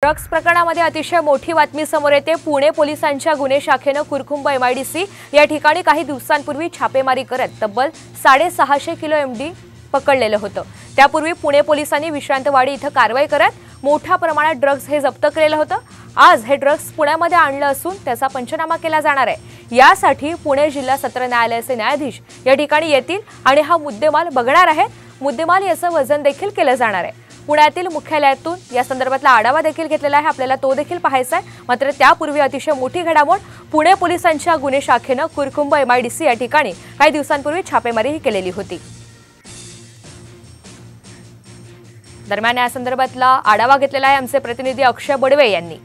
Drugs प्रकरणामध्ये अतिशय मोठी बातमी समोर येते। पुणे पोलिसांच्या गुन्हे शाखेने कुरकुंभ एमआयडीसी या ठिकाणी काही दिवसांपूर्वी छापेमारी करत तब्बल 650 किलो एमडी पकडलेलं होतं। त्यापूर्वी पुणे पोलिसांनी विश्रांतवाडी इथं कारवाई करत मोठ्या प्रमाणात ड्रग्स हे जप्त केलेलं होतं। आज हे ड्रग्स पुण्यामध्ये आणलं असून त्याचा पंचनामा केला जाणार आहे। यासाठी पुणे जिल्हा सत्र न्यायालयाचे न्यायाधीश या ठिकाणी येतील आणि हा मुद्देमाल बघणार आहेत। मुद्देमाल याचं वजन देखील केलं जाणार आहे। पुण्यातील मुख्यालयातून या संदर्भातला आढावा देखील घेतलेला आहे, आपल्याला तो देखील पाहायचा आहे। मात्र त्यापूर्वी अतिशय मोठी घडामोड पुणे पोलिसांच्या गुन्हे शाखेने कुरकुंभ एमआयडीसी या ठिकाणी काही दिवसांपूर्वी छापेमारी केलेली होती। दरम्यान या संदर्भातला आढावा घेतलेला आहे आमचे प्रतिनिधी अक्षय बडवे यांनी।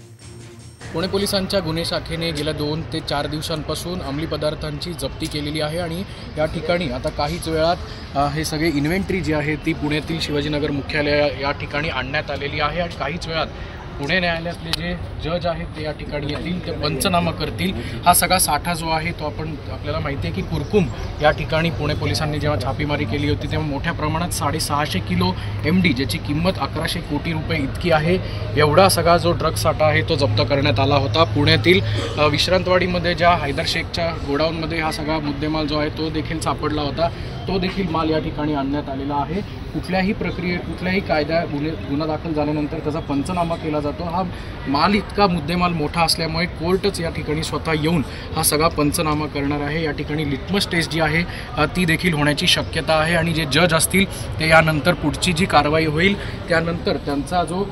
पुणे पोलिसांच्या गुन्हे शाखेने गेल्या 2 ते 4 दिवसांपासून अंमली पदार्थांची जप्ती केलेली आहे आणि या ठिकाणी आता काहीच वेळात हे सगळे इन्व्हेंटरी जी आहे ती पुण्यातील शिवाजीनगर मुख्यालय या ठिकाणी आणण्यात आलेली आहे आणि काहीच वेळात पुणे न्यायालयातले जे जज आहेत ते या ठिकाणी येतील, ते पंचनामा करतील। हा सगळा साठा जो आहे तो आपल्याला माहिती आहे की कुरकुंभ या ठिकाणी पुणे पोलिसांनी जेव्हा छापेमारी केली होती तेव्हा मोठ्या प्रमाणात 650 किलो एमडी ज्याची किंमत 1100 कोटी रुपये इतकी आहे, एवढा सगळा जो ड्रग्ज साठा आहे तो जप्त करण्यात आला होता। पुण्यातील विश्रांतवाडीमध्ये ज्या हैदर शेखच्या गोडाऊनमध्ये हा सगळा मुद्देमाल जो आहे तो देखील सापडला होता। तो देखील माल या ठिकाणी आणण्यात आलेला आहे। कुठल्याही प्रक्रियेत कुठल्याही गुन्हा दाखल झाल्यानंतर त्याचा पंचनामा केला जातो। हा माल इतका मुद्देमाल मोठा असल्यामुळे कोर्टच या ठिकाणी स्वतः येऊन हा सगळा पंचनामा करणार आहे। या ठिकाणी लिटमस टेस्ट जी आहे ती देखील होण्याची शक्यता आहे आणि जे जज असतील ते यानंतर पुढची जी कारवाई होईल त्यानंतर त्यांचा जो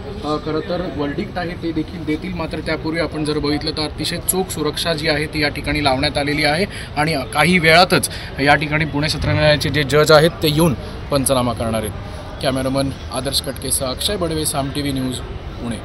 खरं तर वर्डिक्ट आहे ते देखील देतील। मात्र त्यापूर्वी आपण जर बघितलं तर अतिशय चोख सुरक्षा जी आहे ती या ठिकाणी लावण्यात आलेली आहे आणि काही वेळातच या ठिकाणी पुणे सत्र न्यायालयाचे जे जज आहेत ते येऊन पंचनामा करणार आहेत। कॅमेरामन आदर्श कटकेसह अक्षय बडवे, साम टीव्ही न्यूज, पुणे।